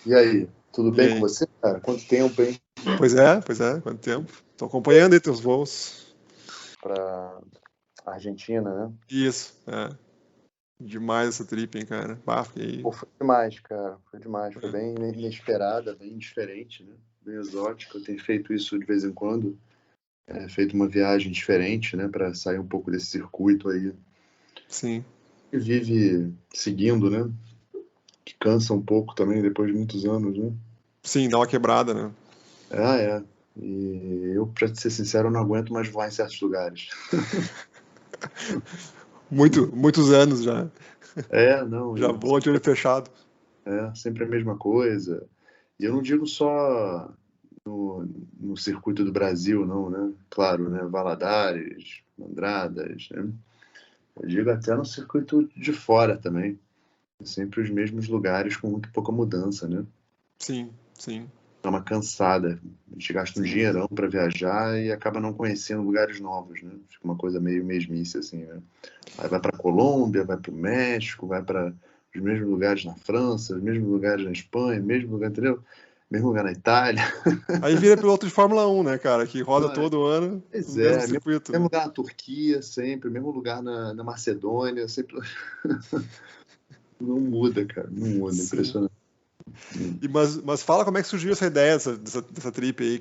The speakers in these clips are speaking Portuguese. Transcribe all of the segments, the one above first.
E aí, tudo E bem com aí? você, cara? Quanto tempo, hein? Pois é, quanto tempo? Tô acompanhando aí teus voos. Pra Argentina, né? Isso, é. Demais essa trip, hein, cara. Bah, fiquei. Pô, foi demais, cara. Foi demais. Foi É. bem inesperada, bem diferente, né? Bem exótica. Eu tenho feito isso de vez em quando. Feito uma viagem diferente, né? Pra sair um pouco desse circuito aí. Sim, Que vive seguindo, né? Que cansa um pouco também depois de muitos anos, né? sim, dá uma quebrada, né? É. E eu, pra ser sincero, eu não aguento mais voar em certos lugares. Muitos anos já. Não, Já vou de olho fechado. sempre a mesma coisa. E eu não digo só no circuito do Brasil, não, né? Claro, né? Valadares, Andradas, né? Eu digo até no circuito de fora também. Sempre os mesmos lugares com muito pouca mudança, né? Sim, sim, Dá uma cansada. A gente gasta um sim. dinheirão para viajar e acaba não conhecendo lugares novos, né? Fica uma coisa meio mesmice, assim, né? Aí vai para Colômbia, vai para o México, vai para os mesmos lugares na França, os mesmos lugares na Espanha, mesmo lugar, entendeu? Mesmo lugar na Itália. Aí vira piloto de Fórmula 1, né, cara? Que roda Não é? todo ano Pois no mesmo é, mesmo, circuito, mesmo né? lugar na Turquia, sempre, mesmo lugar na Macedônia, sempre não muda, cara, não muda, Sim. impressionante. Mas fala como é que surgiu essa ideia dessa trip aí,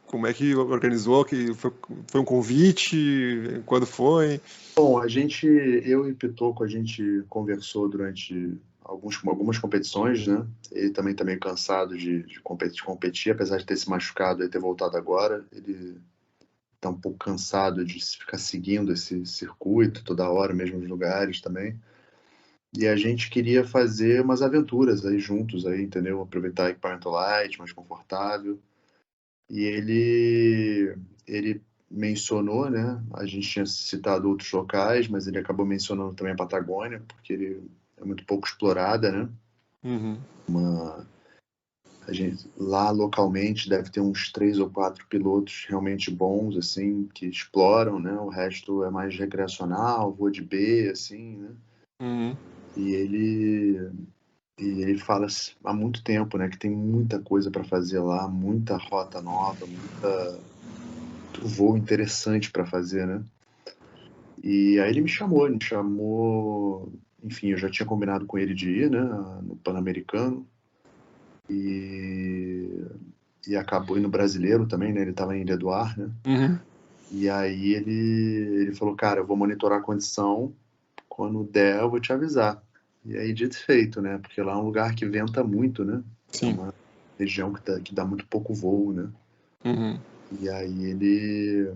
como é que organizou, que foi um convite, quando foi? Bom, eu e Pitoco, a gente conversou durante algumas competições, né? Ele também tá meio cansado de competir, apesar de ter se machucado e ter voltado agora. Ele tá um pouco cansado de ficar seguindo esse circuito toda hora, mesmos lugares também. E a gente queria fazer umas aventuras aí juntos, aí, entendeu? Aproveitar equipamento light, mais confortável. E ele mencionou, né? A gente tinha citado outros locais, mas ele acabou mencionando também a Patagônia, porque ele é muito pouco explorada, né? Uhum. A gente lá localmente deve ter uns 3 ou 4 pilotos realmente bons, assim, que exploram, né? O resto é mais recreacional, voo de B, assim, né? Uhum. E ele E ele fala há muito tempo, né, que tem muita coisa para fazer lá, muita rota nova, muito voo interessante para fazer, né? E aí ele me chamou, enfim, eu já tinha combinado com ele de ir, né, no Pan-Americano e, e acabou indo no Brasileiro também, né? Ele estava em Ilha do Ar, né? Uhum. E aí ele falou, cara, eu vou monitorar a condição, quando der eu vou te avisar. E aí dito e feito, né? Porque lá é um lugar que venta muito, né? É Sim. uma região que dá muito pouco voo, né? Uhum. E aí ele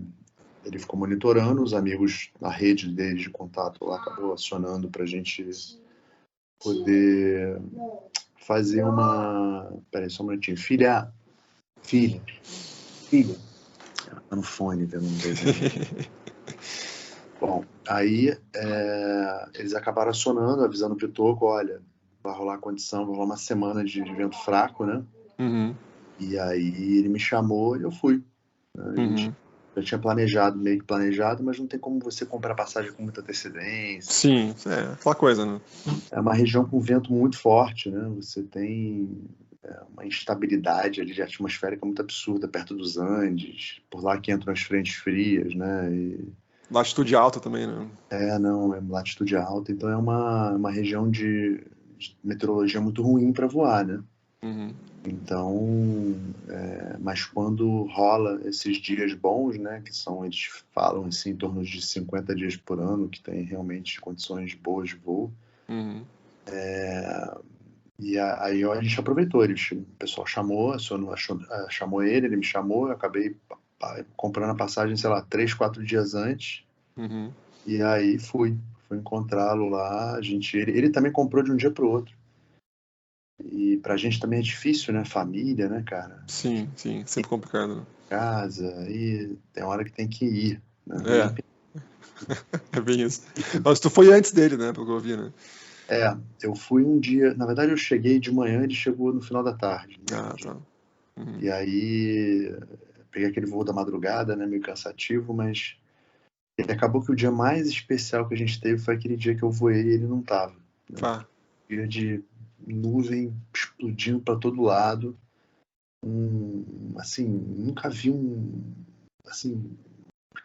ficou monitorando, os amigos, a rede dele de contato lá acabou acionando para a gente poder fazer uma. Peraí, só um minutinho. Filha, filha. Ela tá no fone vendo um desenho. Bom, aí eles acabaram acionando, avisando o Pitoco, olha, vai rolar condição, vai rolar uma semana de vento fraco, né? Uhum. E aí ele me chamou e eu fui. Né? A gente Uhum. já tinha planejado, meio que planejado, mas não tem como você comprar passagem com muita antecedência. Sim, é aquela coisa, né? É uma região com vento muito forte, né? Você tem uma instabilidade ali de atmosférica muito absurda perto dos Andes, por lá que entram as frentes frias, né? Latitude alta também, né? Não, é latitude alta, então é uma região de meteorologia muito ruim para voar, né? Uhum. Então, mas quando rola esses dias bons, né, que são, eles falam assim, em torno de 50 dias por ano, que tem realmente condições boas de voo, Uhum. e aí a gente aproveitou, o pessoal chamou, chamou ele me chamou, eu acabei comprando a passagem, sei lá, 3, 4 dias antes, Uhum. e aí fui encontrá-lo lá, ele também comprou de um dia para o outro, e pra gente também é difícil, né, família, né, cara, Sim, sim, sempre complicado, né? casa, aí tem hora que tem que ir, né? É, é bem isso. Mas tu foi antes dele, né? Pelo que eu vi, né? É, eu fui um dia, na verdade eu cheguei de manhã, ele chegou no final da tarde, né? Ah, tá. Uhum. E aí peguei aquele voo da madrugada, né, meio cansativo, mas ele acabou que o dia mais especial que a gente teve foi aquele dia que eu voei e ele não tava, né? Tá. Dia de nuvem explodindo para todo lado. Assim, nunca vi assim,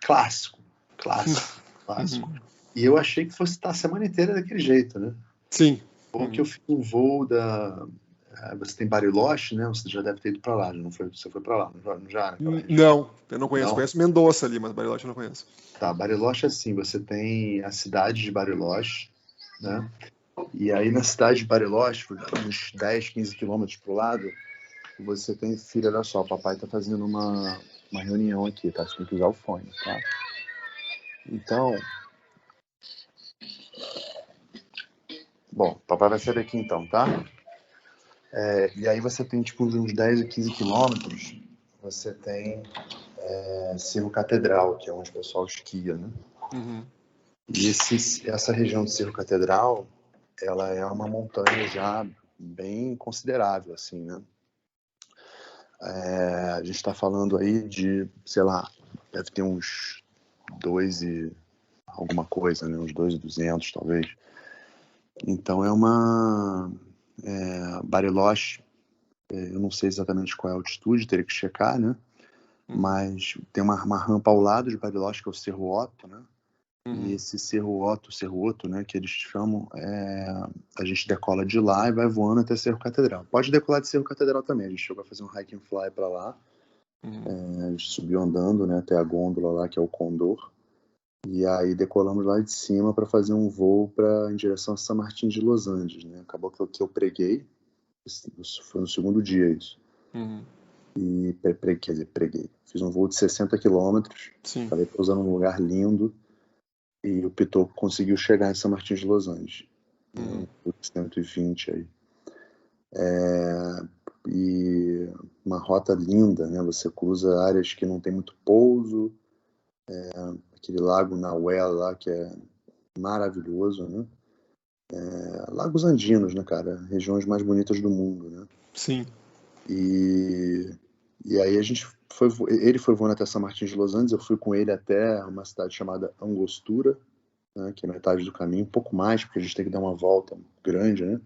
clássico. Uhum. E eu achei que fosse estar a semana inteira daquele jeito, né? Sim. Ou que eu fiz um voo você tem Bariloche, né? Você já deve ter ido para lá, não foi? Você foi para lá, não já, naquela região? Não, eu não conheço. Não? Conheço Mendoza ali, mas Bariloche eu não conheço. Tá, Bariloche é assim, você tem a cidade de Bariloche, né? E aí na cidade de Bariloche, uns 10, 15 quilômetros pro lado, você tem, filha, olha só, o papai tá fazendo uma reunião aqui, tá? Você tem que usar o fone, tá? Então, bom, papai vai sair daqui então, tá? E aí você tem, tipo, uns 10 a 15 quilômetros, você tem Cerro Catedral, que é onde o pessoal esquia, né? Uhum. E essa região de Cerro Catedral, ela é uma montanha já bem considerável, assim, né? A gente está falando aí de, sei lá, deve ter uns 2 e alguma coisa, né? Uns 2.200, talvez. Então Bariloche, eu não sei exatamente qual é a altitude, teria que checar, né? Mas tem uma rampa ao lado de Bariloche, que é o Cerro Otto, né? E esse Cerro Otto, né, que eles chamam, a gente decola de lá e vai voando até Cerro Catedral. Pode decolar de Cerro Catedral também, a gente chegou a fazer um hike and fly para lá. A gente subiu andando, né, até a gôndola lá, que é o Condor. E aí decolamos lá de cima para fazer um voo em direção a São Martin de Los Angeles, né? Acabou que eu preguei, foi no segundo dia isso. E preguei. Fiz um voo de 60 quilômetros, acabei pousando num lugar lindo. E o Pitoco conseguiu chegar em São Martin de Los Angeles. Um 120 aí. E uma rota linda, né? Você cruza áreas que não tem muito pouso. Aquele lago Nahuel lá, que é maravilhoso, né? Lagos andinos, né, cara? Regiões mais bonitas do mundo, né? Sim. E aí ele foi voando até São Martin de Los Angeles, eu fui com ele até uma cidade chamada Angostura, né, que é metade do caminho, um pouco mais, porque a gente tem que dar uma volta grande, né?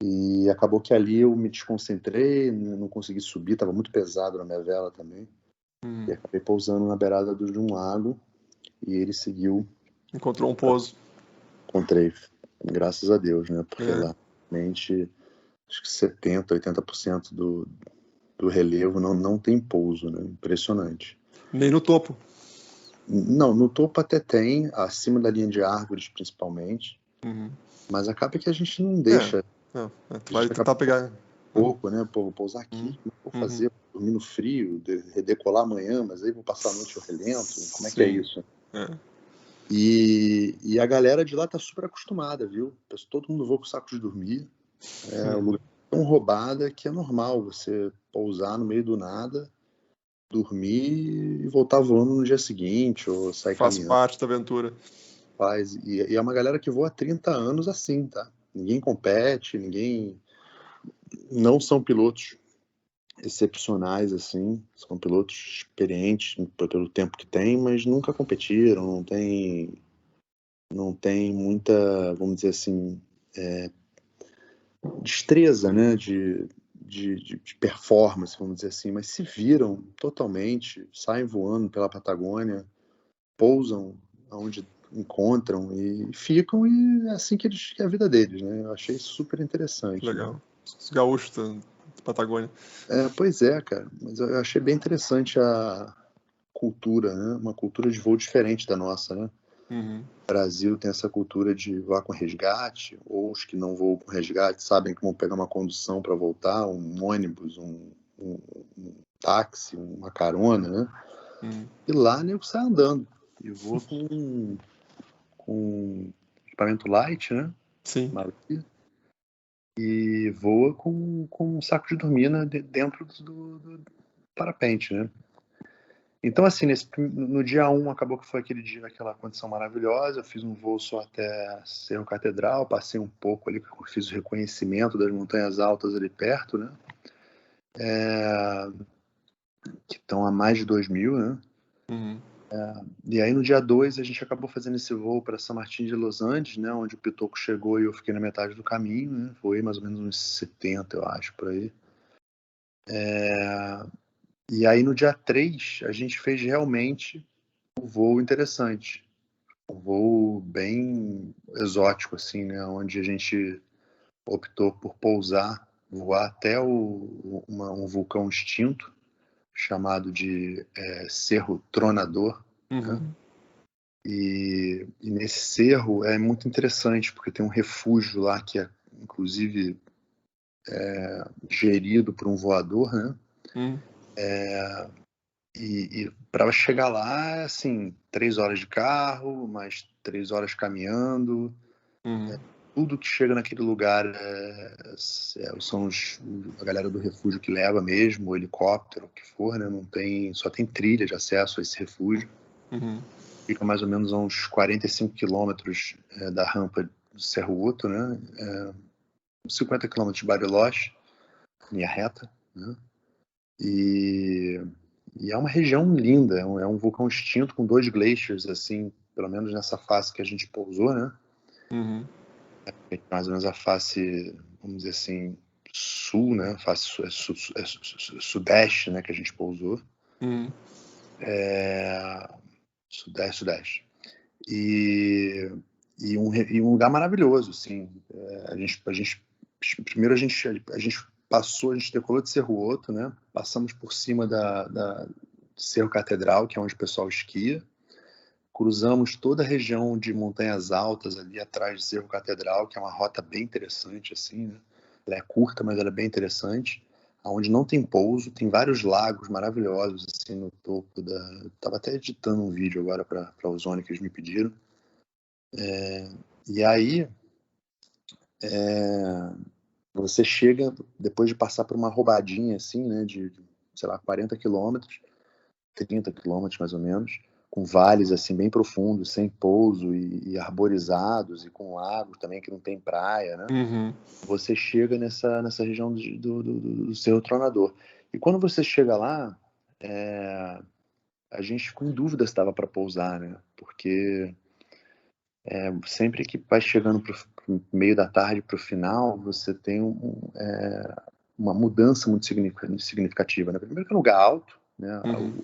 E acabou que ali eu me desconcentrei, não consegui subir, estava muito pesado na minha vela também. E acabei pousando na beirada de um lago e ele seguiu. Encontrou um pouso. Encontrei, graças a Deus, né? Porque lá, realmente, acho que 70%, 80% do relevo não tem pouso, né? Impressionante. Nem no topo. Não, no topo até tem, acima da linha de árvores principalmente, mas acaba que a gente não deixa. Tu vai tentar pegar pouco, né? Pô, vou pousar aqui, como vou fazer? Dormir no frio, redecolar amanhã, mas aí vou passar a noite ao relento, como é que é isso? E a galera de lá tá super acostumada, viu? Todo mundo voa com saco de dormir. O lugar é tão roubada que é normal você pousar no meio do nada, dormir e voltar voando no dia seguinte, ou sair Faz caminhando. parte da aventura. E é uma galera que voa há 30 anos assim, tá? Ninguém compete, não são pilotos excepcionais, assim, são pilotos experientes pelo tempo que tem, mas nunca competiram, não tem muita, vamos dizer assim, destreza, né, de performance, vamos dizer assim, mas se viram totalmente, saem voando pela Patagônia, pousam onde encontram e ficam, e é assim que é a vida deles, né? Eu achei super interessante. Legal. Né? Os gaúchos da Patagônia. Pois é, cara, mas eu achei bem interessante a cultura, né? Uma cultura de voo diferente da nossa, né? O Brasil tem essa cultura de voar com resgate, ou os que não voam com resgate sabem que vão pegar uma condução para voltar, um ônibus, um táxi, uma carona, né? E lá nego sai andando e voa com equipamento light, né? Sim. E voa com um saco de dormir dentro do parapente, né? Então, assim, no dia 1 acabou que foi aquele dia, aquela condição maravilhosa. Eu fiz um voo só até Cerro Catedral, passei um pouco ali, fiz o reconhecimento das montanhas altas ali perto, né? Que estão a mais de 2.000, né? E aí no dia 2 a gente acabou fazendo esse voo para São Martin de Los Andes, né, onde o Pitoco chegou e eu fiquei na metade do caminho, né, foi mais ou menos uns 70, eu acho, por aí. E aí no dia 3 a gente fez realmente um voo interessante, um voo bem exótico, assim, né, onde a gente optou por voar até um vulcão extinto, chamado de Cerro Tronador, né? Uhum. E nesse cerro é muito interessante, porque tem um refúgio lá que é, inclusive, gerido por um voador, né? Uhum. E para chegar lá, assim, 3 horas de carro, mais 3 horas caminhando. Uhum. Tudo que chega naquele lugar são a galera do refúgio que leva mesmo, o helicóptero, o que for, né? Não tem, só tem trilha de acesso a esse refúgio. Uhum. Fica mais ou menos a uns 45 quilômetros da rampa do Cerro Uto, né? 50 quilômetros de Bariloche, linha reta, né? E é uma região linda, é um vulcão extinto com 2 glaciers, assim, pelo menos nessa face que a gente pousou, né? Uhum. Mais ou menos a face, vamos dizer assim, sul, né? Face sudeste, né? Que a gente pousou. Uhum. Sudeste. E um lugar maravilhoso, assim. Primeiro a gente passou, a gente decolou de Cerro Otto, né? Passamos por cima da Cerro Catedral, que é onde o pessoal esquia. Cruzamos toda a região de montanhas altas ali atrás de Cerro Catedral, que é uma rota bem interessante, assim, né? Ela é curta, mas ela é bem interessante. Onde não tem pouso, tem vários lagos maravilhosos, assim, no topo da... Estava até editando um vídeo agora para a Ozônia que eles me pediram. E aí, você chega, depois de passar por uma roubadinha, assim, né, de sei lá, 40 quilômetros, 30 quilômetros mais ou menos, com vales assim bem profundos, sem pouso e arborizados e com lagos também que não tem praia, né? Uhum. Você chega nessa região do Cerro Tronador. E quando você chega lá, a gente ficou em dúvida se estava para pousar, né? Porque sempre que vai chegando para o meio da tarde para o final, você tem uma mudança muito significativa, né? Primeiro que é um lugar alto, né? Uhum.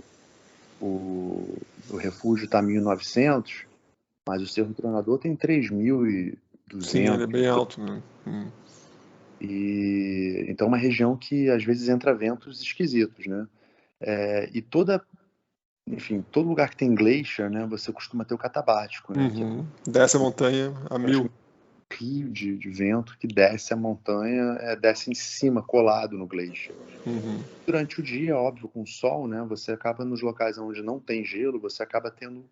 O refúgio está a 1.900, mas o Cerro Tronador tem Sim, ele é 3.200. bem alto, né? Uhum. E então é uma região que às vezes entra ventos esquisitos, né? E enfim, todo lugar que tem glacier, né, você costuma ter o catabático, né? Que é Uhum. Desce a montanha a 1000. um rio de vento que desce a montanha, desce em cima, colado no glacier. Uhum. Durante o dia, óbvio, com o sol, né, você acaba nos locais onde não tem gelo, você acaba tendo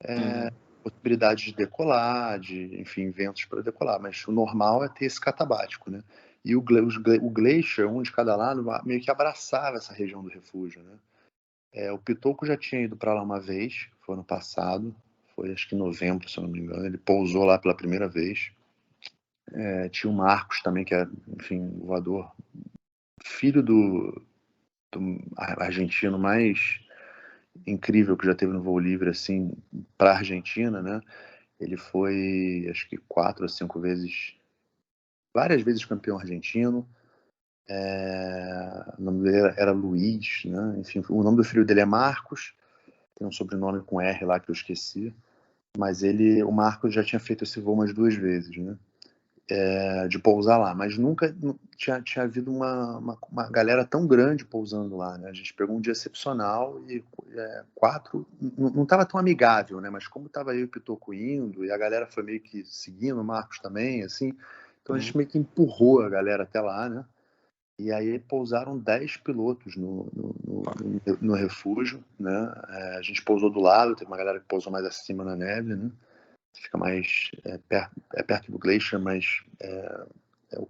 Uhum. possibilidade de decolar, enfim, ventos para decolar, mas o normal é ter esse catabático, né? E o glacier, um de cada lado, meio que abraçava essa região do refúgio, né? O Pitoco já tinha ido para lá uma vez, foi ano passado, foi acho que em novembro, se eu não me engano, ele pousou lá pela primeira vez. Tinha o Marcos também, que é, enfim, voador, filho do argentino mais incrível que já teve no voo livre, assim, para a Argentina, né? Ele foi, acho que 4 ou 5 vezes, várias vezes campeão argentino. O nome dele era Luiz, né? Enfim, o nome do filho dele é Marcos, tem um sobrenome com R lá que eu esqueci, mas o Marcos já tinha feito esse voo umas 2 vezes, né? De pousar lá, mas nunca tinha havido uma galera tão grande pousando lá, né? A gente pegou um dia excepcional e 4, não estava tão amigável, né? Mas como estava eu e o Pitoco indo e a galera foi meio que seguindo, o Marcos também, assim, então a gente meio que empurrou a galera até lá, né? E aí pousaram 10 pilotos no refúgio, né? A gente pousou do lado, teve uma galera que pousou mais acima na neve, né? Fica mais perto do glacier, mas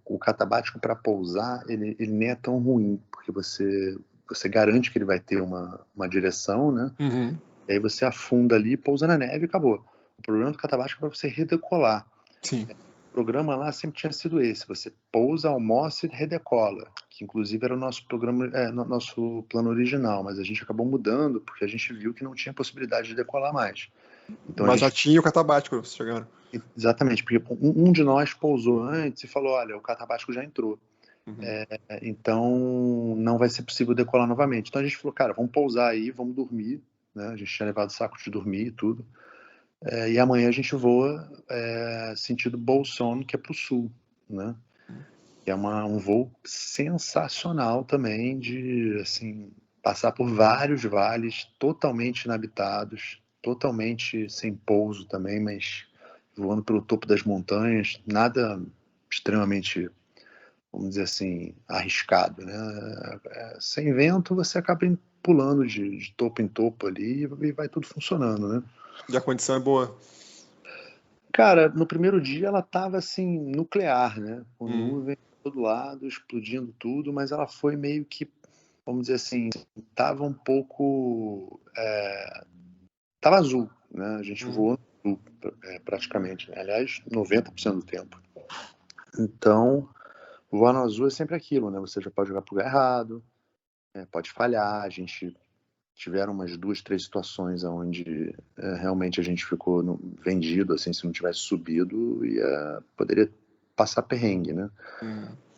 o catabático para pousar ele nem é tão ruim, porque você garante que ele vai ter uma direção, né? Uhum. E aí você afunda ali, pousa na neve e acabou. O problema do catabático é para você redecolar. Sim. O programa lá sempre tinha sido esse: você pousa, almoça e redecola, que inclusive era o nosso programa, nosso plano original, mas a gente acabou mudando porque a gente viu que não tinha possibilidade de decolar mais. Então Mas já tinha o catabático quando vocês chegaram. Exatamente, porque um de nós pousou antes e falou: olha, o catabático já entrou. Então não vai ser possível decolar novamente. Então a gente falou: cara, vamos pousar aí, vamos dormir, né? A gente tinha levado saco de dormir e tudo. E amanhã a gente voa sentido Bolson, que é para o sul, né? Que é um voo sensacional também, de assim, passar por vários vales totalmente inabitados, totalmente sem pouso também, mas voando pelo topo das montanhas, nada extremamente, vamos dizer assim, arriscado, né? Sem vento, você acaba pulando de topo em topo ali e vai tudo funcionando, né? E a condição é boa? Cara, no primeiro dia ela tava assim, nuclear, né? Com nuvem de todo lado, explodindo tudo, mas ela foi meio que, vamos dizer assim, tava um pouco... tava azul, né? A gente voou azul, praticamente, né? Aliás, 90% do tempo. Então, voar no azul é sempre aquilo, né? Você já pode jogar pro lugar errado, pode falhar. A gente tiveram umas 2, 3 situações onde realmente a gente ficou vendido, assim, se não tivesse subido, poderia passar perrengue, né?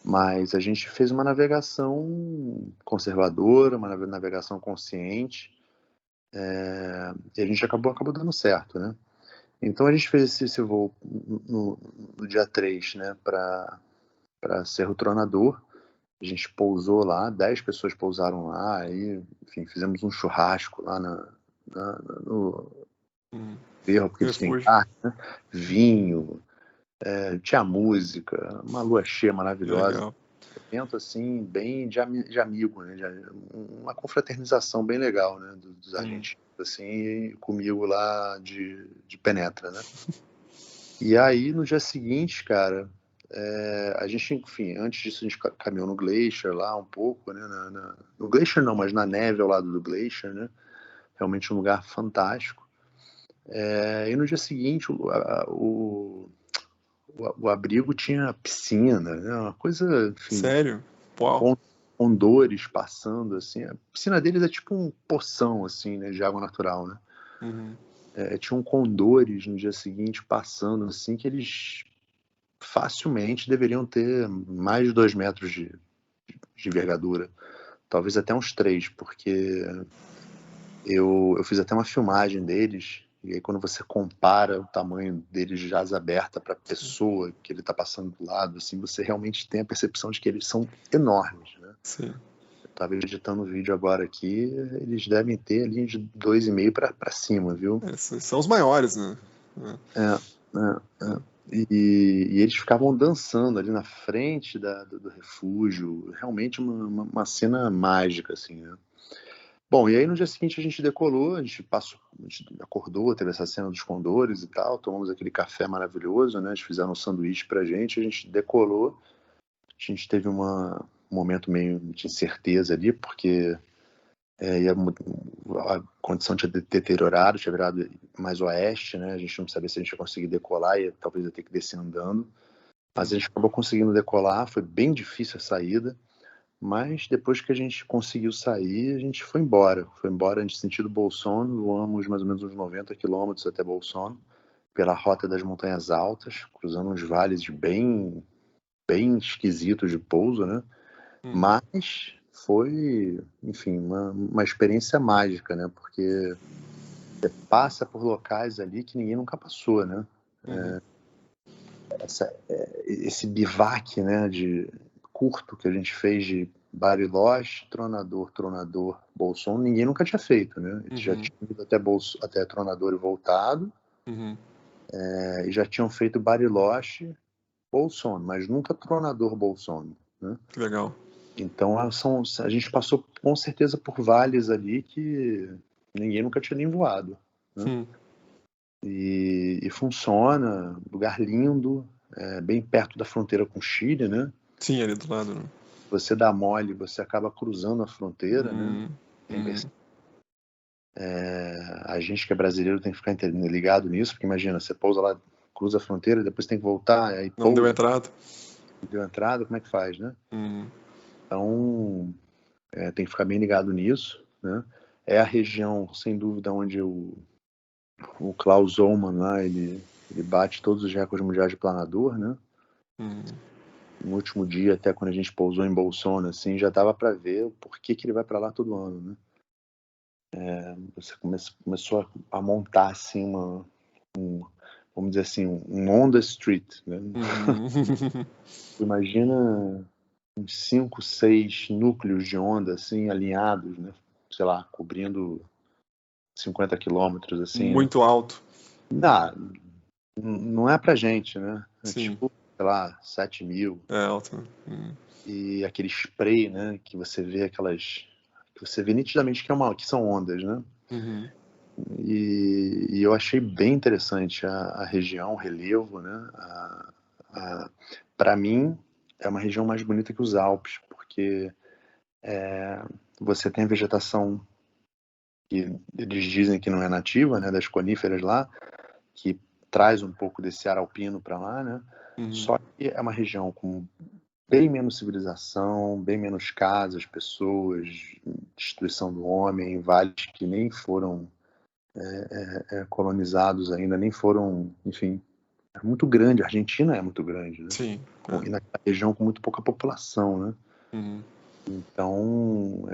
Mas a gente fez uma navegação conservadora, uma navegação consciente, e a gente acabou dando certo, né? Então a gente fez esse voo no dia 3, né, para Cerro Tronador. A gente pousou lá, 10 pessoas pousaram lá, aí, enfim, fizemos um churrasco lá no Cerro, porque eles têm carne, né? Vinho, tinha música, uma lua cheia maravilhosa. Legal. Um evento, assim, bem de amigo, né? Uma confraternização bem legal, né? Dos argentinos, assim, e comigo lá de penetra, né? E aí, no dia seguinte, cara, a gente, enfim, antes disso a gente caminhou no Glacier lá um pouco, né? No Glacier não, mas na neve ao lado do Glacier, né? Realmente um lugar fantástico. E no dia seguinte o abrigo tinha piscina, né? Uma coisa, enfim, Sério? Uau. condores passando, assim. A piscina deles é tipo um poção, assim, né? De água natural, né? Tinham condores no dia seguinte passando, assim, que eles facilmente deveriam ter mais de 2 metros de envergadura, talvez até uns 3, porque eu fiz até uma filmagem deles, e aí quando você compara o tamanho deles de asa aberta para a pessoa que ele está passando do lado, assim, você realmente tem a percepção de que eles são enormes, né? Sim. Eu estava editando o vídeo agora aqui, eles devem ter ali de 2,5 para cima, viu? São os maiores, né? E eles ficavam dançando ali na frente do refúgio, realmente uma cena mágica, assim, né? Bom, e aí no dia seguinte a gente decolou, a gente acordou, teve essa cena dos condores e tal, tomamos aquele café maravilhoso, né? Eles fizeram um sanduíche pra gente, a gente decolou, a gente teve um momento meio de incerteza ali, porque a condição tinha deteriorado, tinha virado mais oeste, né? A gente não sabia se a gente ia conseguir decolar e talvez ia ter que descer andando. Mas a gente acabou conseguindo decolar, foi bem difícil a saída, mas depois que a gente conseguiu sair, a gente foi embora. Foi embora de sentido Bolson, voamos mais ou menos uns 90 quilômetros até Bolson, pela rota das Montanhas Altas, cruzando uns vales bem, bem esquisitos de pouso, né? Mas foi, enfim, uma experiência mágica, né? Porque você passa por locais ali que ninguém nunca passou, né? Esse bivac, né, de curto que a gente fez de Bariloche, Tronador, Bolson, ninguém nunca tinha feito, né? Eles já tinham ido até Tronador e voltado, e já tinham feito Bariloche, Bolson, mas nunca Tronador, Bolson, né? Que legal. Então a gente passou com certeza por vales ali que ninguém nunca tinha nem voado, né? E funciona, lugar lindo, bem perto da fronteira com o Chile, né? Sim, ali do lado, né? Você dá mole, você acaba cruzando a fronteira, né? A gente que é brasileiro tem que ficar ligado nisso, porque imagina, você pousa lá cruza a fronteira, depois tem que voltar, aí Não deu entrada. Deu entrada, como é que faz, né? Então, tem que ficar bem ligado nisso, né? É a região, sem dúvida, onde o Klaus Zollmann lá, ele bate todos os recordes mundiais de planador, né? No último dia, até quando a gente pousou em Bolsona, assim, já dava para ver o porquê que ele vai para lá todo ano, né? Você começou a montar, assim, vamos dizer assim, um on the street, né? Imagina uns 5, 6 núcleos de onda, assim, alinhados, né? Sei lá, cobrindo 50 quilômetros, assim, muito, né? Alto. Não é pra gente, né? É tipo, sei lá, 7 mil. É alto. E aquele spray, né? Que você vê que você vê nitidamente que são ondas, né? E eu achei bem interessante a região, o relevo, né? Para mim, é uma região mais bonita que os Alpes, porque você tem a vegetação que eles dizem que não é nativa, né? Das coníferas lá, que traz um pouco desse ar alpino para lá, né? Só que é uma região com bem menos civilização, bem menos casas, pessoas, destruição do homem, vales que nem foram colonizados ainda, nem foram, enfim, é muito grande. A Argentina é muito grande, né? Sim. E na região com muito pouca população, né? Então,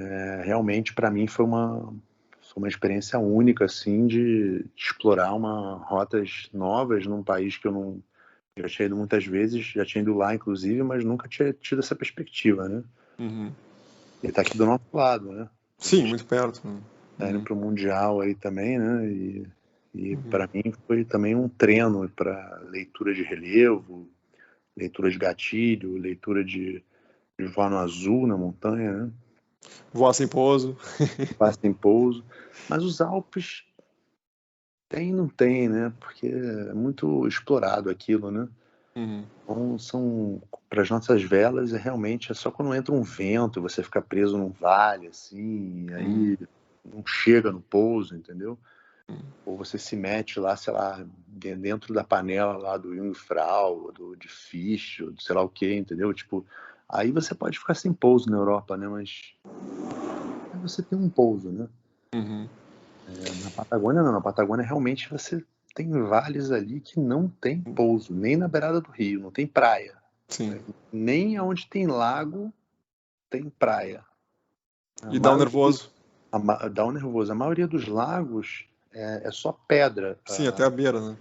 realmente, para mim, foi uma experiência única, assim, de explorar rotas novas num país que eu não já tinha ido muitas vezes, já tinha ido lá, inclusive, mas nunca tinha tido essa perspectiva, né? Ele tá aqui do nosso lado, né? Sim, muito perto. Tá indo pro Mundial aí também, né? E para mim foi também um treino para leitura de relevo, leitura de gatilho, leitura de voar no azul na montanha, né? Voar sem pouso. Voar sem pouso. Mas os Alpes tem e não tem, né? Porque é muito explorado aquilo, né? Então, para as nossas velas, realmente é só quando entra um vento e você fica preso num vale, assim, aí não chega no pouso, entendeu? Ou você se mete lá, sei lá, dentro da panela lá do Jungfrau, de Fisch, ou sei lá o que, entendeu? Tipo, aí você pode ficar sem pouso na Europa, né? Mas aí você tem um pouso, né? Na Patagônia não, na Patagônia realmente você tem vales ali que não tem pouso, nem na beirada do rio, não tem praia. Sim. Nem onde tem lago tem praia. E dá um nervoso. Dá um nervoso. A maioria dos lagos é só pedra. Sim, até a beira, né?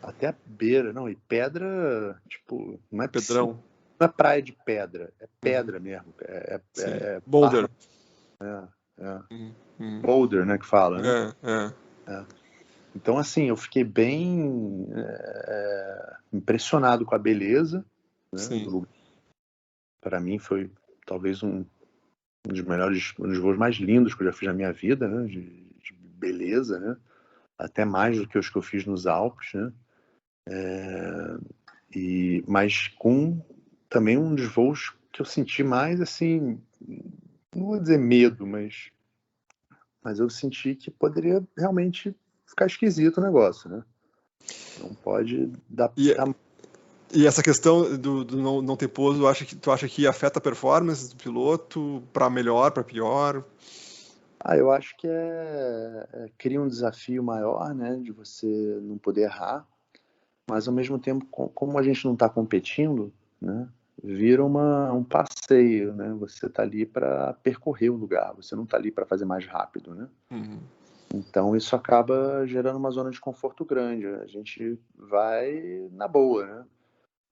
Até a beira, não. E pedra, tipo, não é Pedrão. Piscina, não é praia de pedra, é pedra mesmo. Boulder. Boulder, né, que fala, né? É. Então, assim, eu fiquei bem impressionado com a beleza, né, do lugar. Para mim foi talvez um dos melhores, um dos voos mais lindos que eu já fiz na minha vida, né, de beleza, né, até mais do que os que eu fiz nos Alpes, né, mas com também um dos voos que eu senti mais, assim, não vou dizer medo, mas eu senti que poderia realmente ficar esquisito o negócio, né? Não pode dar... E essa questão do não ter pouso, tu acha que afeta a performance do piloto para melhor, para pior? Eu acho que cria um desafio maior, né, de você não poder errar, mas ao mesmo tempo, como a gente não está competindo, né, vira um passeio, né? Você está ali para percorrer o lugar, você não está ali para fazer mais rápido, né? Então isso acaba gerando uma zona de conforto grande. A gente vai na boa, né?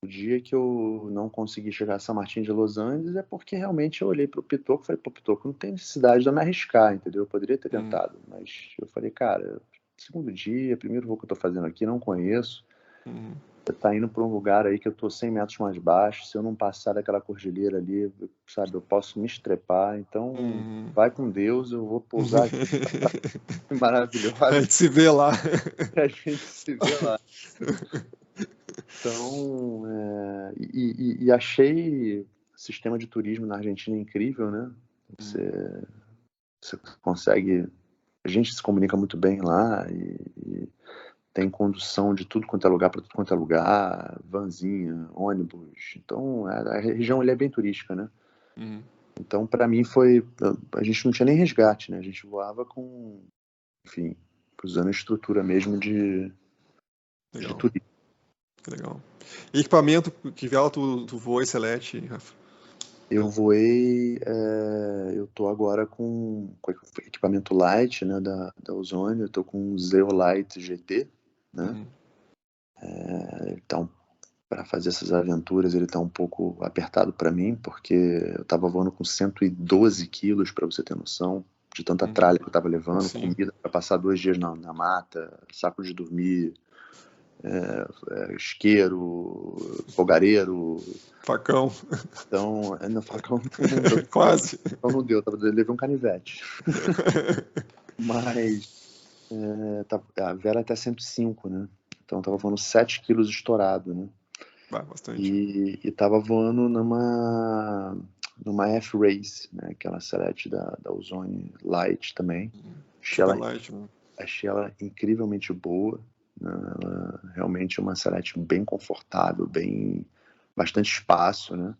O dia que eu não consegui chegar a São Martin de Los Angeles é porque realmente eu olhei para o Pitoco e falei, pô, Pitoco, não tem necessidade de eu me arriscar, entendeu? Eu poderia ter tentado, mas eu falei, cara, segundo dia, primeiro voo que eu tô fazendo aqui, não conheço. Você tá indo para um lugar aí que eu tô 100 metros mais baixo, se eu não passar daquela cordilheira ali, sabe, eu posso me estrepar, então vai com Deus, eu vou pousar aqui. Maravilhoso. A gente se vê lá. A gente se vê lá. Então, e achei o sistema de turismo na Argentina incrível, né? Você consegue... A gente se comunica muito bem lá e tem condução de tudo quanto é lugar para tudo quanto é lugar, vanzinha, ônibus. Então, a região ali é bem turística, né? Uhum. Então, para mim, a gente não tinha nem resgate, né? A gente voava com, enfim, usando a estrutura mesmo de Legal, turismo. que legal. E equipamento, que vela tu voa e selete, Rafa? Eu voei, eu tô agora com equipamento light, né, da Ozônio. Eu tô com o Zeolite GT, né? Uhum. Então, para fazer essas aventuras, ele tá um pouco apertado para mim, porque eu tava voando com 112 quilos, para você ter noção, de tanta tralha que eu tava levando, Sim. comida para passar 2 dias na mata, saco de dormir, isqueiro, fogareiro. Facão. Então, no facão não deu. Quase. Então não deu, eu levei um canivete. Mas a vela é até 105, né? Então eu tava voando 7 quilos estourado, né? Bastante. E tava voando numa F-Race, né? Aquela selete da Ozone Light também. Super light, né? Achei ela incrivelmente boa, né? Ela realmente é uma selete bem confortável, bastante espaço, né?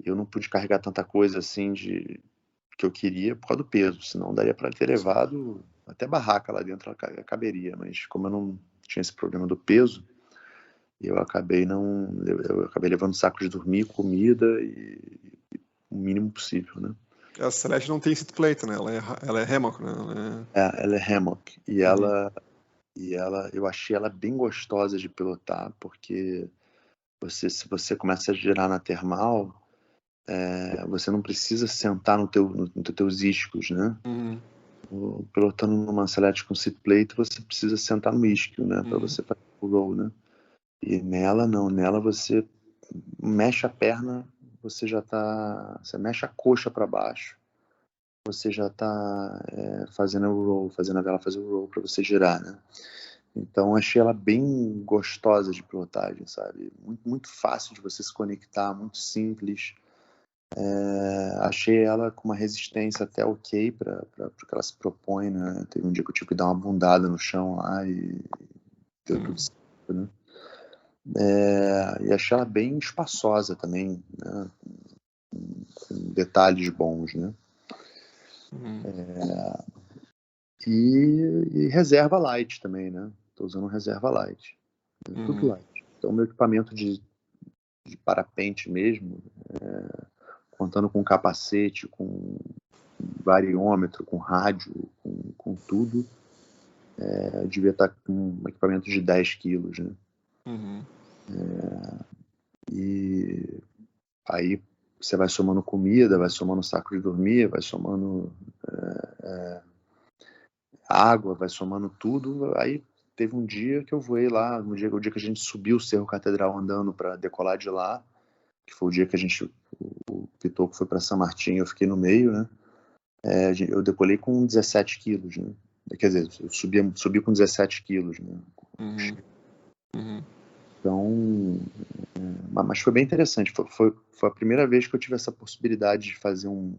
Eu não pude carregar tanta coisa assim que eu queria por causa do peso, senão daria para ter levado até barraca lá dentro, ela caberia, mas como eu não tinha esse problema do peso, eu acabei levando saco de dormir, comida e o mínimo possível, né? A Celeste não tem seat plate, né? Ela é hammock, né? Ela é hammock e eu achei ela bem gostosa de pilotar, porque se você começa a girar na termal, você não precisa sentar nos teus isquios, né? Uhum. Pilotando numa Celeste com seat plate, você precisa sentar no isquio, né? Para você fazer o roll, né? E nela não, nela você mexe a perna, você mexe a coxa para baixo, você já tá fazendo o roll, fazendo a vela fazer o roll para você girar, né? Então achei ela bem gostosa de pilotagem, sabe? Muito, muito fácil de você se conectar, muito simples. Achei ela com uma resistência até ok para o que ela se propõe, né? Teve um dia que eu tive que dar uma bundada no chão lá e deu tudo certo, né? E achei ela bem espaçosa também, né? Com detalhes bons, né? E reserva light também, né? Tô usando reserva light. Tudo light. Então, meu equipamento de parapente mesmo, contando com capacete, com variômetro, com rádio, com tudo, devia estar com um equipamento de 10 quilos, né? Uhum. E aí você vai somando comida, vai somando saco de dormir, vai somando água, vai somando tudo. Aí teve um dia que eu voei lá, o dia que a gente subiu o Cerro Catedral andando para decolar de lá, que foi o dia que o Pitoco foi para São Martin, eu fiquei no meio, né? Eu decolei com 17 quilos, né? Quer dizer, eu subi com 17 quilos, né? Uhum. Uhum. Então, mas foi bem interessante. Foi a primeira vez que eu tive essa possibilidade de fazer um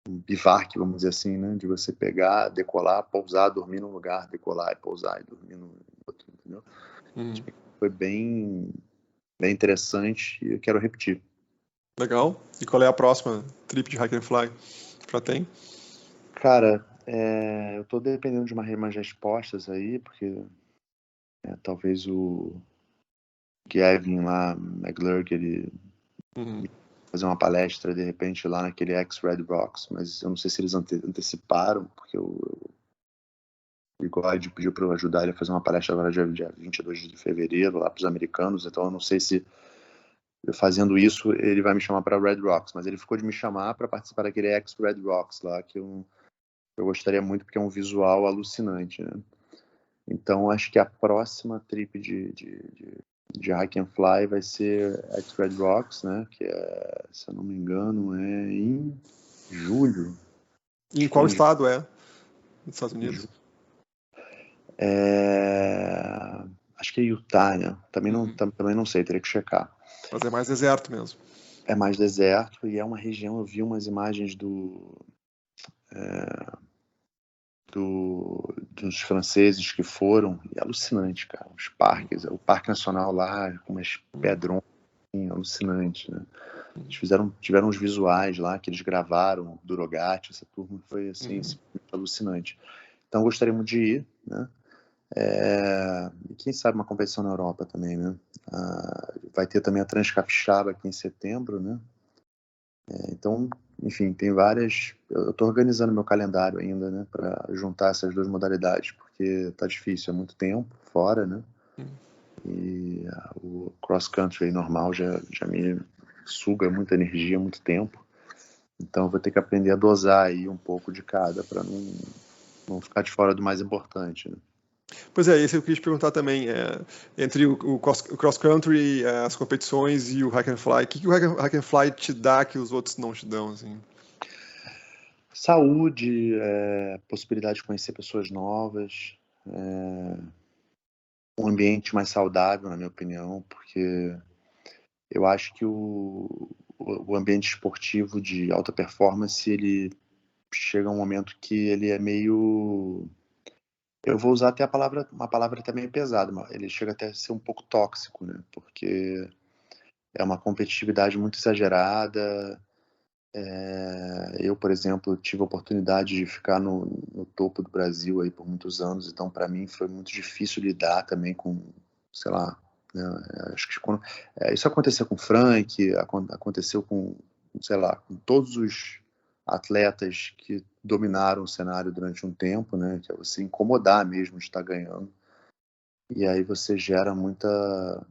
bivac, vamos dizer assim, né? De você pegar, decolar, pousar, dormir num lugar, decolar e pousar e dormir no outro, entendeu? Uhum. Foi bem interessante e eu quero repetir. Legal. E qual é a próxima trip de Hike and Fly? Já tem? Cara, eu tô dependendo de umas respostas aí, porque talvez o Gavin lá, McGlurk, ele fazer uma palestra de repente lá naquele X-Red Rocks, mas eu não sei se eles anteciparam, porque o Bigode pediu para eu ajudar ele a fazer uma palestra agora dia 22 de fevereiro lá para os americanos, então eu não sei se fazendo isso ele vai me chamar para Red Rocks, mas ele ficou de me chamar para participar daquele X-Red Rocks lá, que eu gostaria muito porque é um visual alucinante, né? Então acho que a próxima trip de Hike and Fly vai ser X-Red Rocks, né? Que se eu não me engano, é em julho. E em qual estado é? Nos Estados Unidos? Acho que é Utah, né? Também não sei, teria que checar. Mas é mais deserto mesmo. É mais deserto e é uma região, eu vi umas imagens do dos franceses que foram, e é alucinante, cara. Os parques, o Parque Nacional lá, com umas pedrões, assim, alucinante, né? Eles tiveram uns visuais lá que eles gravaram do Rogatti, essa turma foi assim, alucinante. Então eu gostaria muito de ir, né? E quem sabe uma competição na Europa também, né? Vai ter também a Transcapixaba aqui em setembro, né? Então, enfim, tem várias. Eu estou organizando meu calendário ainda, né, para juntar essas duas modalidades, porque tá difícil, é muito tempo fora, né? E o cross country normal já me suga muita energia, muito tempo. Então, eu vou ter que aprender a dosar aí um pouco de cada para não ficar de fora do mais importante, né? Pois é, esse eu queria te perguntar também, entre o cross-country, as competições e o hack and fly, o que o hack and fly te dá que os outros não te dão, assim? Saúde, possibilidade de conhecer pessoas novas, um ambiente mais saudável, na minha opinião, porque eu acho que o ambiente esportivo de alta performance, ele chega a um momento que ele é meio... Eu vou usar até uma palavra até meio pesada, mas ele chega até a ser um pouco tóxico, né? Porque é uma competitividade muito exagerada. Eu, por exemplo, tive a oportunidade de ficar no topo do Brasil aí por muitos anos, então para mim foi muito difícil lidar também com, sei lá, né? Acho que isso aconteceu com o Frank, aconteceu com, sei lá, com todos os atletas que dominaram o cenário durante um tempo, né? Que é você incomodar mesmo de estar ganhando. E aí você gera muita,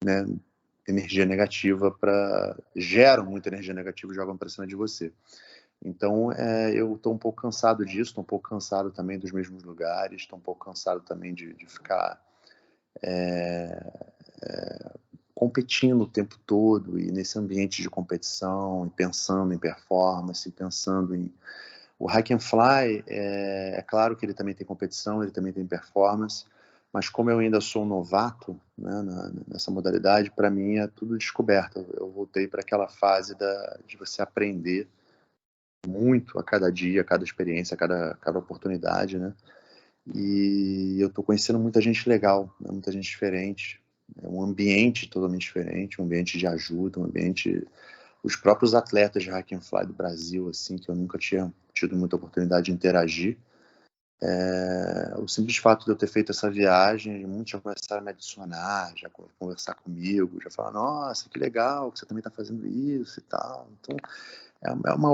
né, energia negativa geram muita energia negativa e jogam para cima de você. Então, eu estou um pouco cansado disso, estou um pouco cansado também dos mesmos lugares, estou um pouco cansado também de ficar competindo o tempo todo e nesse ambiente de competição, e pensando em performance, pensando em... O hack and fly, é claro que ele também tem competição, ele também tem performance, mas como eu ainda sou um novato, né, nessa modalidade, para mim é tudo descoberta. Eu voltei para aquela fase de você aprender muito a cada dia, a cada experiência, a cada oportunidade, né? E eu estou conhecendo muita gente legal, né, muita gente diferente, um ambiente totalmente diferente, um ambiente de ajuda, um ambiente... Os próprios atletas de hack and fly do Brasil, assim, que eu nunca tinha tido muita oportunidade de interagir, o simples fato de eu ter feito essa viagem, muitos já começaram a me adicionar, já conversar comigo, já falar, nossa, que legal que você também está fazendo isso e tal. Então, é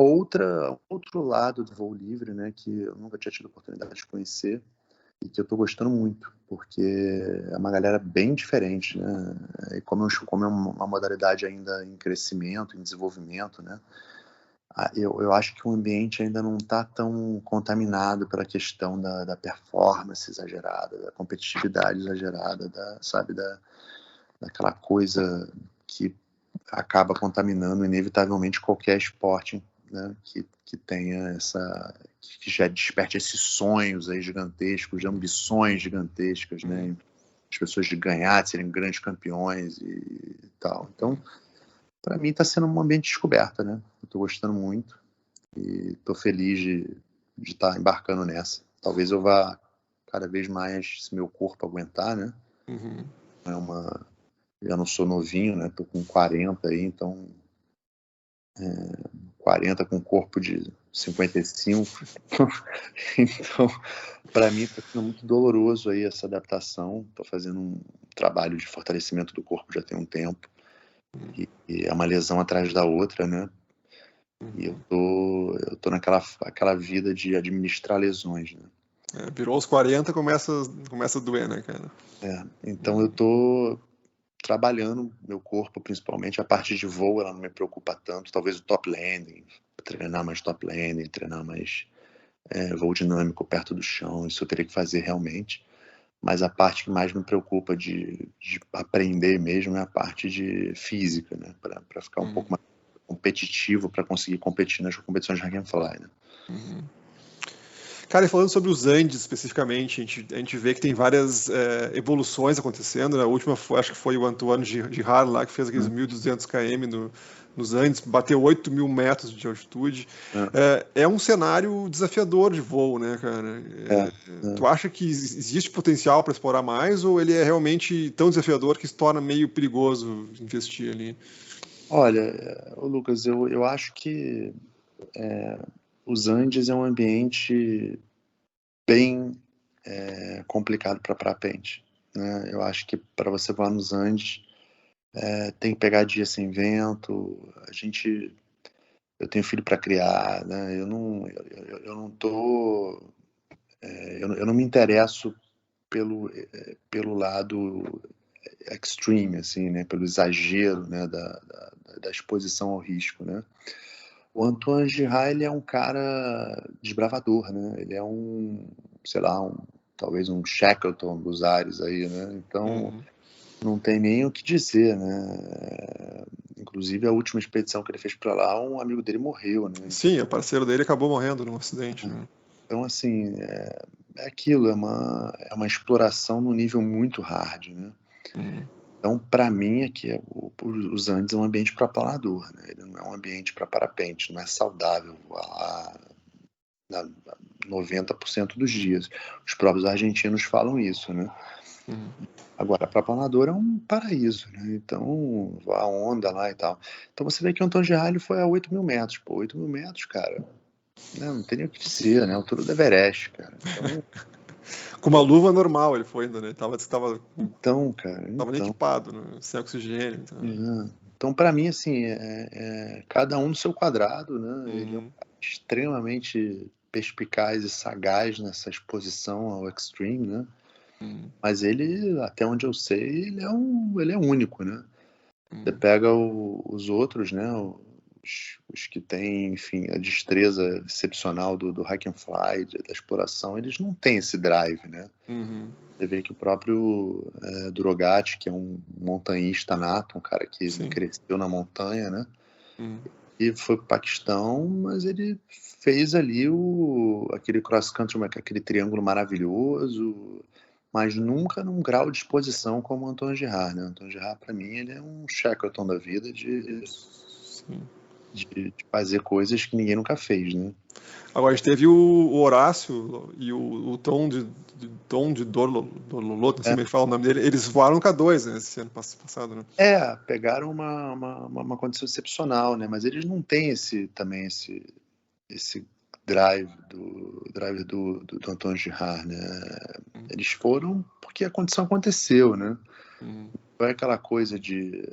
outro lado do voo livre, né, que eu nunca tinha tido a oportunidade de conhecer e que eu estou gostando muito, porque é uma galera bem diferente, né, e como é uma modalidade ainda em crescimento, em desenvolvimento, né, eu acho que o ambiente ainda não está tão contaminado pela questão da performance exagerada, da competitividade exagerada, daquela coisa que acaba contaminando inevitavelmente qualquer esporte, né, que tenha que já desperte esses sonhos aí gigantescos, ambições gigantescas, né, as pessoas de ganhar, de serem grandes campeões e tal. Então, para mim está sendo um ambiente de descoberta, né? Eu estou gostando muito e estou feliz de estar embarcando nessa. Talvez eu vá cada vez mais, se meu corpo aguentar, né? Já não sou novinho, né? Tô com 40 aí, então 40 com corpo de 55. Então, para mim está sendo muito doloroso aí essa adaptação. Estou fazendo um trabalho de fortalecimento do corpo já tem um tempo. E é uma lesão atrás da outra, né? E eu tô aquela vida de administrar lesões, né? Virou os 40, começa a doer, né, cara? Então eu tô trabalhando meu corpo, principalmente a parte de voo, ela não me preocupa tanto. Talvez o top landing, treinar mais top landing, treinar mais voo dinâmico perto do chão, isso eu teria que fazer realmente. Mas a parte que mais me preocupa de aprender mesmo é a parte de física, né? Para ficar um pouco mais competitivo, para conseguir competir nas competições de hack and fly, né? Cara, e falando sobre os Andes especificamente, a gente vê que tem várias evoluções acontecendo, né? A última acho que foi o Antoine Girard lá, que fez aqueles 1.200 km nos Andes, bateu 8.000 metros de altitude. É um cenário desafiador de voo, né, cara? Tu acha que existe potencial para explorar mais, ou ele é realmente tão desafiador que se torna meio perigoso investir ali? Olha, Lucas, eu acho que os Andes é um ambiente bem complicado para parapente, né? Eu acho que para você voar nos Andes tem que pegar dia sem vento. Eu tenho filho para criar, né? Eu não tô, eu não me interesso pelo lado extreme, assim, né? Pelo exagero, né? Da exposição ao risco, né? O Antoine Girard, ele é um cara desbravador, né? Ele é sei lá, talvez um Shackleton dos ares aí, né? Então, não tem nem o que dizer, né? Inclusive, a última expedição que ele fez para lá, um amigo dele morreu, né? Sim, o parceiro dele acabou morrendo num acidente, né? Então, assim, é aquilo, é uma exploração no nível muito hard, né? Então, para mim, aqui os Andes é um ambiente para planador, né? Ele não é um ambiente para parapente, não é saudável voar lá 90% dos dias. Os próprios argentinos falam isso, né? Agora, para planador é um paraíso, né? Então, a onda lá e tal. Então, você vê que o Antoine Girard foi a 8.000 metros. Pô, 8.000 metros, cara, né? Não tem nem o que dizer, né? A altura do Everest, cara. Então, com uma luva normal ele foi ainda, né? Tava cara, nem equipado, né? Sem oxigênio. Então, para mim, assim, cada um no seu quadrado, né? Ele é um cara extremamente perspicaz e sagaz nessa exposição ao extreme, né? Mas ele, até onde eu sei, ele é único, né? Você pega os outros, né? Os que têm, enfim, a destreza excepcional do hack and fly, da exploração, eles não têm esse drive, né? Você vê que o próprio Drogati, que é um montanhista nato, um cara que cresceu na montanha, né? E foi para o Paquistão, mas ele fez ali aquele cross-country, aquele triângulo maravilhoso, mas nunca num grau de exposição como o Antoine Girard, né? O Antoine Girard, para mim, ele é um Shackleton da vida de fazer coisas que ninguém nunca fez, né? Agora, a gente teve o Horácio e o Tom de Dorlolot, não sei como é que fala o nome dele, eles voaram K2, né, esse ano passado, né? Pegaram uma condição excepcional, né? Mas eles não têm esse drive do Antoine Girard, né? Eles foram porque a condição aconteceu, né? Foi aquela coisa de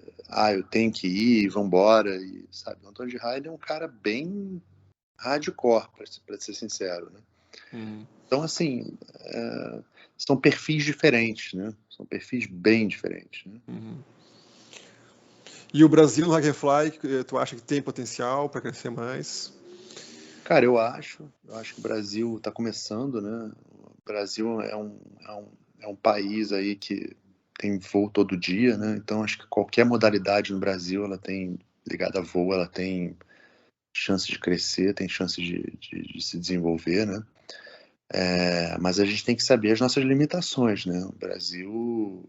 eu tenho que ir, vambora, e sabe? O Antoine Girard, ele é um cara bem hardcore, para ser sincero, né? Então, assim, são perfis diferentes, né? São perfis bem diferentes, né? E o Brasil no Hack and Fly, tu acha que tem potencial para crescer mais? Cara, eu acho que o Brasil está começando, né? O Brasil é um país aí que tem voo todo dia, né? Então, acho que qualquer modalidade no Brasil, ela tem, ligada a voo, ela tem chance de crescer, tem chance de se desenvolver, né? Mas a gente tem que saber as nossas limitações, né? O Brasil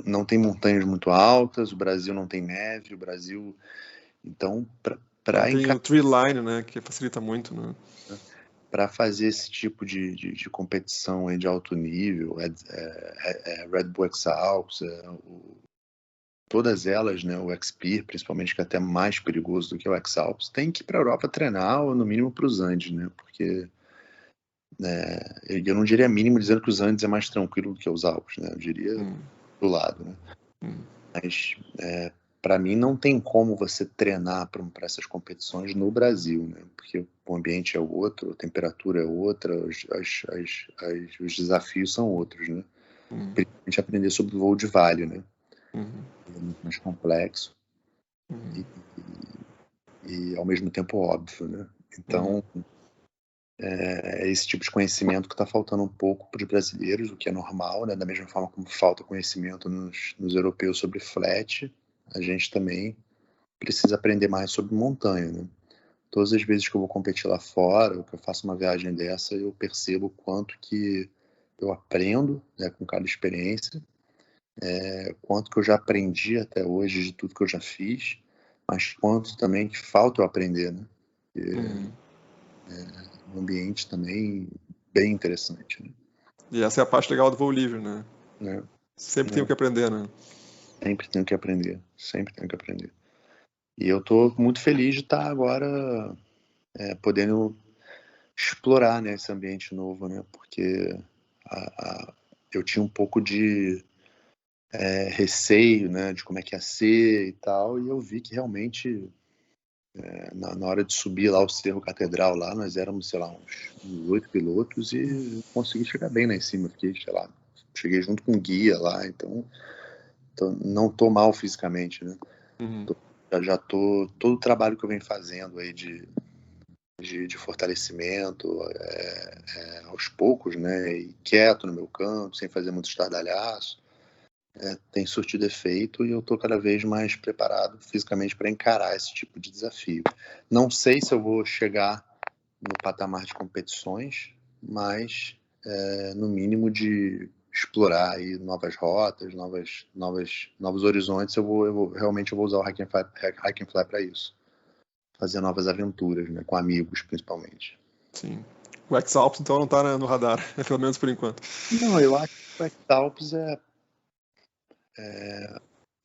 não tem montanhas muito altas, o Brasil não tem neve, o Brasil... Então, tem o tree line, né, que facilita muito, né? Para fazer esse tipo de competição aí de alto nível, Red Bull Exalps, todas elas, né, o Xpeer, principalmente, que é até mais perigoso do que o Exalps, tem que ir para a Europa treinar, ou no mínimo para os Andes, né? Porque eu não diria mínimo dizendo que os Andes é mais tranquilo do que os Alpes, né? Eu diria do lado, né? Mas para mim não tem como você treinar para essas competições no Brasil, né? Porque o ambiente é outro, a temperatura é outra, os desafios são outros, né? Principalmente aprender sobre o voo de vale, né? É muito mais complexo e ao mesmo tempo óbvio, né? Então é esse tipo de conhecimento que está faltando um pouco para os brasileiros, o que é normal, né? Da mesma forma como falta conhecimento nos europeus sobre flat, a gente também precisa aprender mais sobre montanha, né? todas as vezes que eu vou competir lá fora, ou que eu faço uma viagem dessa, eu percebo o quanto que eu aprendo, né, com cada experiência, quanto que eu já aprendi até hoje de tudo que eu já fiz, mas quanto também que falta eu aprender, né? Um ambiente também bem interessante, né? E essa é a parte legal do voo livre, né? Né? Sempre tem o que aprender, né? Sempre tenho que aprender, sempre tenho que aprender. E eu tô muito feliz de estar agora podendo explorar, né, esse ambiente novo, né? Porque eu tinha um pouco de receio, né, de como é que ia ser e tal, e eu vi que realmente na hora de subir lá o Cerro Catedral lá, nós éramos, sei lá, uns 8 pilotos e consegui chegar bem lá em cima. Fiquei, sei lá, cheguei junto com um guia lá, então não tô mal fisicamente, né? Já tô, todo o trabalho que eu venho fazendo aí de fortalecimento, aos poucos, né, e quieto no meu canto, sem fazer muito estardalhaço, tem surtido efeito e eu estou cada vez mais preparado fisicamente para encarar esse tipo de desafio. Não sei se eu vou chegar no patamar de competições, mas no mínimo de explorar aí novas rotas, novos horizontes, realmente eu vou usar o Hack and Fly para isso. Fazer novas aventuras, né, com amigos principalmente. Sim. O X-Alps então não está no radar, pelo menos por enquanto. Não, eu acho que o X-Alps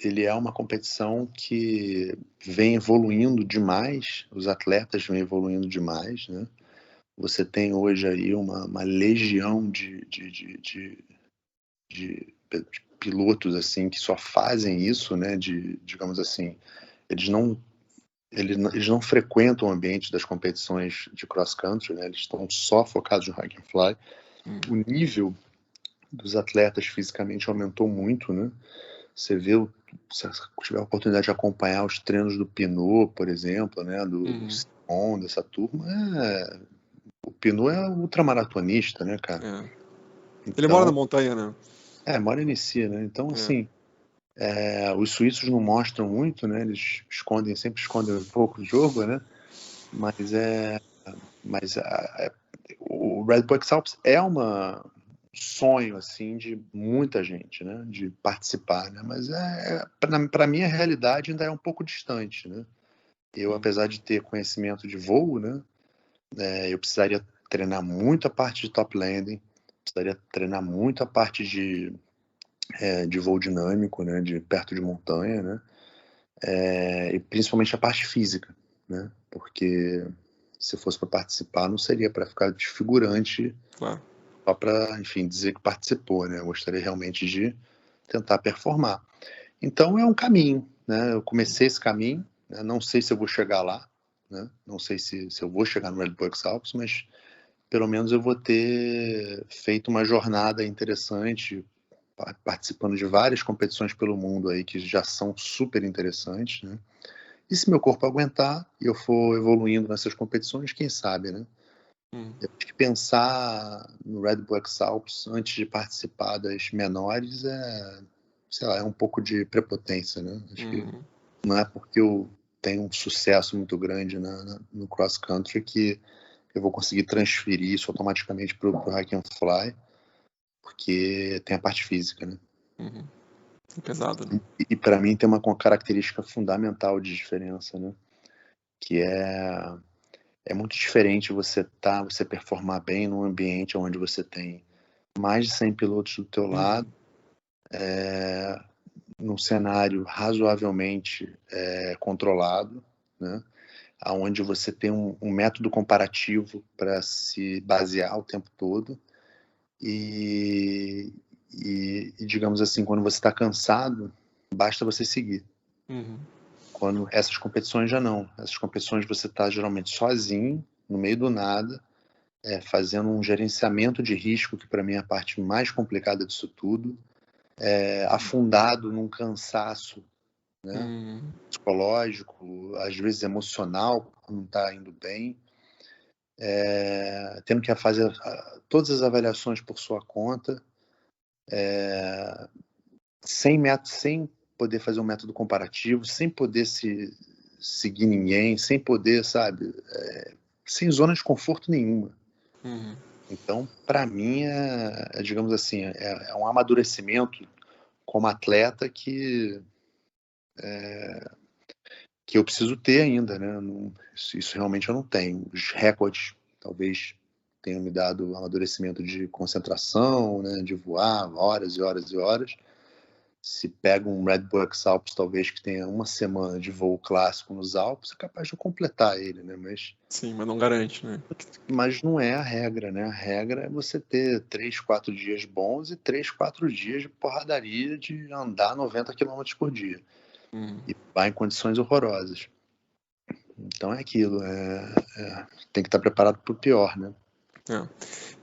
ele é uma competição que vem evoluindo demais, os atletas vêm evoluindo demais, né? Você tem hoje aí uma legião de pilotos assim que só fazem isso, né? Digamos assim, eles não frequentam o ambiente das competições de cross country, né? Eles estão só focados no Hack and Fly. O nível dos atletas fisicamente aumentou muito, né? Você vê, se tiver a oportunidade de acompanhar os treinos do Pinot, por exemplo, né? Do Simon, dessa turma, o Pinot é ultramaratonista, né, cara? Então, ele mora na montanha, né? Mora em si, né? Então, assim, os suíços não mostram muito, né? Eles sempre escondem um pouco o jogo, né? Mas o Red Bull X-Alps é um sonho, assim, de muita gente, né? De participar, né? Mas para mim a realidade ainda é um pouco distante, né? Eu, apesar de ter conhecimento de voo, né? Eu precisaria treinar muito a parte de top landing, precisaria treinar muito a parte de voo dinâmico, né? De perto de montanha, né? E principalmente a parte física, né? Porque se fosse para participar, não seria para ficar de figurante, só para, enfim, dizer que participou, né? Eu gostaria realmente de tentar performar. Então é um caminho, né? Eu comecei esse caminho, né? Não sei se eu vou chegar lá, né? Não sei se eu vou chegar no Red Bull X-Alps, mas pelo menos eu vou ter feito uma jornada interessante, participando de várias competições pelo mundo aí que já são super interessantes, né? E se meu corpo aguentar e eu for evoluindo nessas competições, quem sabe, né? Eu acho que pensar no Red Bull X-Alps antes de participar das menores sei lá, é um pouco de prepotência, né? Acho que não é porque eu tenho um sucesso muito grande no cross country que eu vou conseguir transferir isso automaticamente para o Hack and Fly, porque tem a parte física, né? É pesado, né? E para mim tem uma característica fundamental de diferença, né? Que é muito diferente você performar bem num ambiente onde você tem mais de 100 pilotos do teu lado, num cenário razoavelmente controlado, né? Onde você tem um método comparativo para se basear o tempo todo e digamos assim, quando você está cansado, basta você seguir. Quando essas competições já não. Essas competições você está geralmente sozinho, no meio do nada, fazendo um gerenciamento de risco, que para mim é a parte mais complicada disso tudo, afundado num cansaço, né, psicológico, às vezes emocional, porque não está indo bem, tendo que fazer todas as avaliações por sua conta, sem poder fazer um método comparativo, sem poder seguir ninguém, sem poder, sabe, sem zona de conforto nenhuma. Uhum. Então, para mim, digamos assim, é um amadurecimento como atleta que eu preciso ter ainda, né? Isso realmente eu não tenho. Os recordes talvez tenham me dado amadurecimento de concentração, né? De voar horas e horas e horas. Se pega um Red Bull X-Alpes, talvez que tenha uma semana de voo clássico nos Alpes, é capaz de eu completar ele, né? Sim, mas não garante, né? Mas não é a regra, né? A regra é você ter 3, 4 dias bons e 3, 4 dias de porradaria de andar 90 km por dia. E vai em condições horrorosas. Então é aquilo, tem que estar preparado para o pior, né?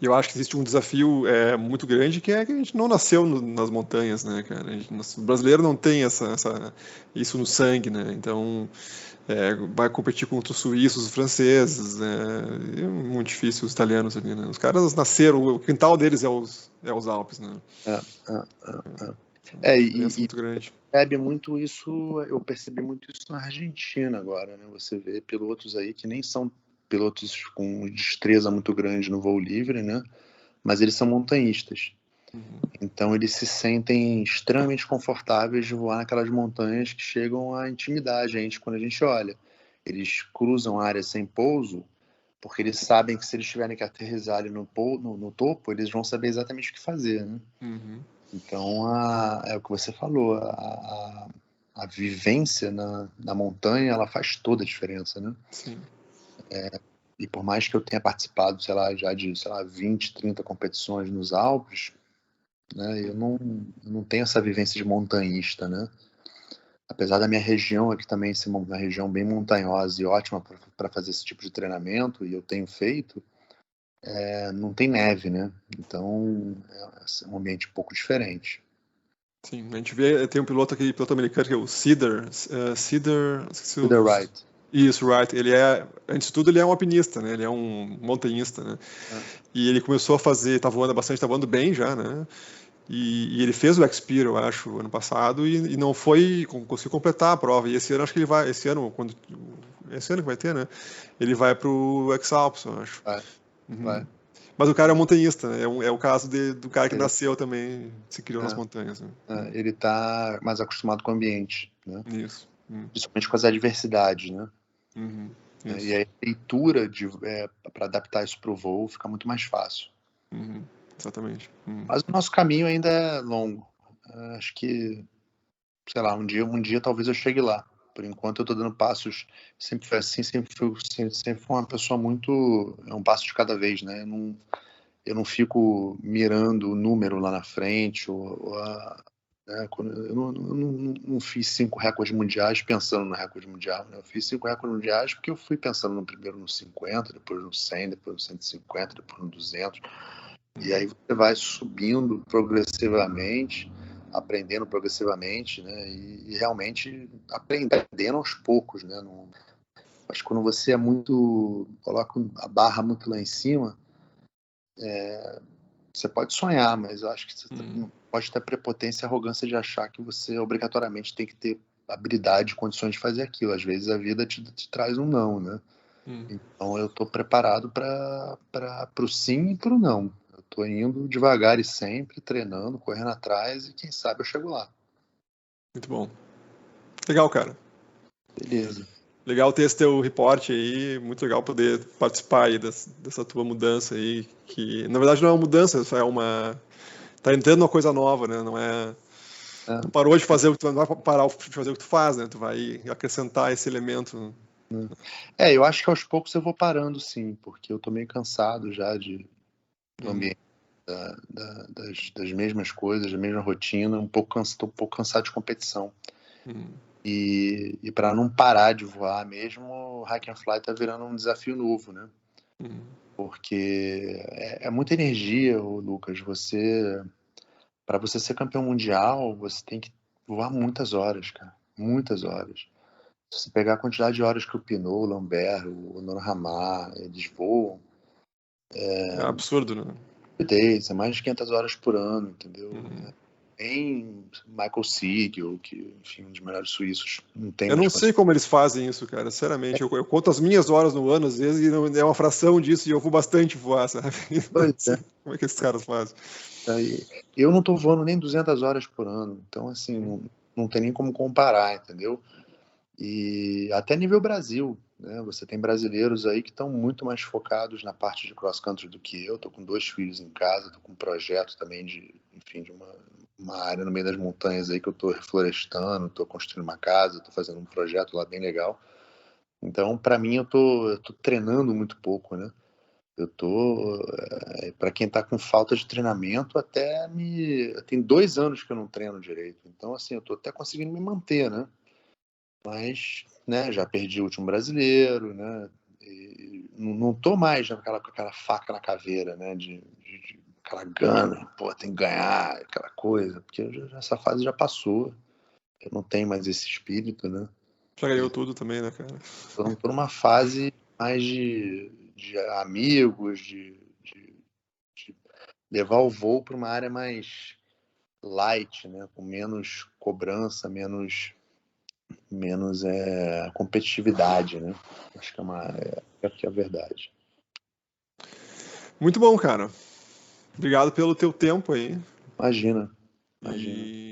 E eu acho que existe um desafio muito grande, que é que a gente não nasceu nas montanhas, né, cara? O brasileiro não tem isso no sangue, né? Então, vai competir contra os suíços, os franceses, é muito difícil os italianos ali, né? Os caras nasceram, o quintal deles é os Alpes, né? É, diferença muito grande. Eu percebi muito isso na Argentina agora, né? Você vê pilotos aí que nem são pilotos com destreza muito grande no voo livre, né? Mas eles são montanhistas. Então eles se sentem extremamente confortáveis de voar naquelas montanhas que chegam a intimidar a gente quando a gente olha. Eles cruzam áreas sem pouso porque eles sabem que se eles tiverem que aterrissar ali no topo, eles vão saber exatamente o que fazer, né? Então, é o que você falou, a vivência na montanha, ela faz toda a diferença, né? Sim. E por mais que eu tenha participado, sei lá, já de, 20, 30 competições nos Alpes, né, eu não tenho essa vivência de montanhista, né? Apesar da minha região aqui também ser uma região bem montanhosa e ótima para fazer esse tipo de treinamento, e eu tenho feito, não tem neve, né? Então, é um ambiente um pouco diferente. Sim, a gente vê, tem um piloto americano que é o Cedar, esqueci To the right. Isso, Wright. Antes de tudo, ele é um alpinista, né? Ele é um montanhista, né? E ele começou a fazer, tá voando bem já, né? E ele fez o X-Pyr, eu acho, ano passado, e não conseguiu completar a prova. E esse ano, acho que ele vai, esse ano que vai ter, né? Ele vai pro X-Alpes, eu acho. Vai. Mas o cara é um montanhista, né? É o caso do cara que nasceu também, se criou nas montanhas. Né? Ele tá mais acostumado com o ambiente, né? Isso. Principalmente com as adversidades, né? E a leitura para adaptar isso para o voo fica muito mais fácil. Exatamente. Mas o nosso caminho ainda é longo. Acho que, sei lá, um dia talvez eu chegue lá. Por enquanto eu estou dando passos, sempre foi assim, sempre fui uma pessoa muito, um passo de cada vez, né? Eu não fico mirando o número lá na frente, né? Eu não fiz 5 recordes mundiais pensando no recorde mundial, né? Eu fiz 5 recordes mundiais porque eu fui pensando primeiro no 50, depois no 100, depois no 150, depois no 200. E aí você vai subindo progressivamente, aprendendo progressivamente, né? E realmente aprendendo aos poucos, né? Acho que quando você coloca a barra muito lá em cima, você pode sonhar, mas eu acho que você não pode ter prepotência e arrogância de achar que você obrigatoriamente tem que ter habilidade e condições de fazer aquilo. Às vezes a vida te traz um não, né? Então eu estou preparado para o sim e para o não. Eu estou indo devagar e sempre, treinando, correndo atrás e quem sabe eu chego lá. Muito bom. Legal, cara. Beleza. Legal ter esse teu reporte aí, muito legal poder participar aí dessa tua mudança aí, que na verdade não é uma mudança, só tá entrando uma coisa nova, né? Não é... Tu parou de fazer o que tu não vai parar de fazer o que tu faz, né? Tu vai acrescentar esse elemento. Eu acho que aos poucos eu vou parando, sim, porque eu tô meio cansado já do ambiente, das mesmas coisas, da mesma rotina, tô um pouco cansado de competição. E para não parar de voar mesmo, o Hike and Fly tá virando um desafio novo, né? Porque é muita energia, Lucas. Para você ser campeão mundial, você tem que voar muitas horas, cara. Muitas horas. Se você pegar a quantidade de horas que o Pinot, o Lambert, o Nono Ramar, eles voam... É absurdo, né? É mais de 500 horas por ano, entendeu? nem Michael Siegel, que, enfim, um dos melhores suíços, não tem Eu mais não sei como eles fazem isso, cara, sinceramente. Eu conto as minhas horas no ano, às vezes, e é uma fração disso, e eu vou bastante voar, sabe? Não Pois sei é. como é que esses caras fazem. Eu não estou voando nem 200 horas por ano, então, assim, não tem nem como comparar, entendeu? E até nível Brasil, né? Você tem brasileiros aí que estão muito mais focados na parte de cross-country do que eu. Estou com 2 filhos em casa, estou com um projeto também de, enfim, de uma área no meio das montanhas aí que eu estou reflorestando, estou construindo uma casa, estou fazendo um projeto lá bem legal. Então, para mim, eu tô treinando muito pouco, né? Para quem está com falta de treinamento, tem 2 anos que eu não treino direito. Então, assim, eu tô até conseguindo me manter, né? Mas, né, já perdi o último brasileiro, né? E não tô mais com aquela faca na caveira, né? De aquela gana, pô, tem que ganhar, aquela coisa, porque essa fase já passou. Eu não tenho mais esse espírito, né? Já ganhou tudo também, né, cara? Tô numa fase mais de amigos, de levar o voo para uma área mais light, né? Com menos cobrança, menos competitividade, né? Acho que é a verdade. Muito bom, cara. Obrigado pelo teu tempo aí. Imagina. E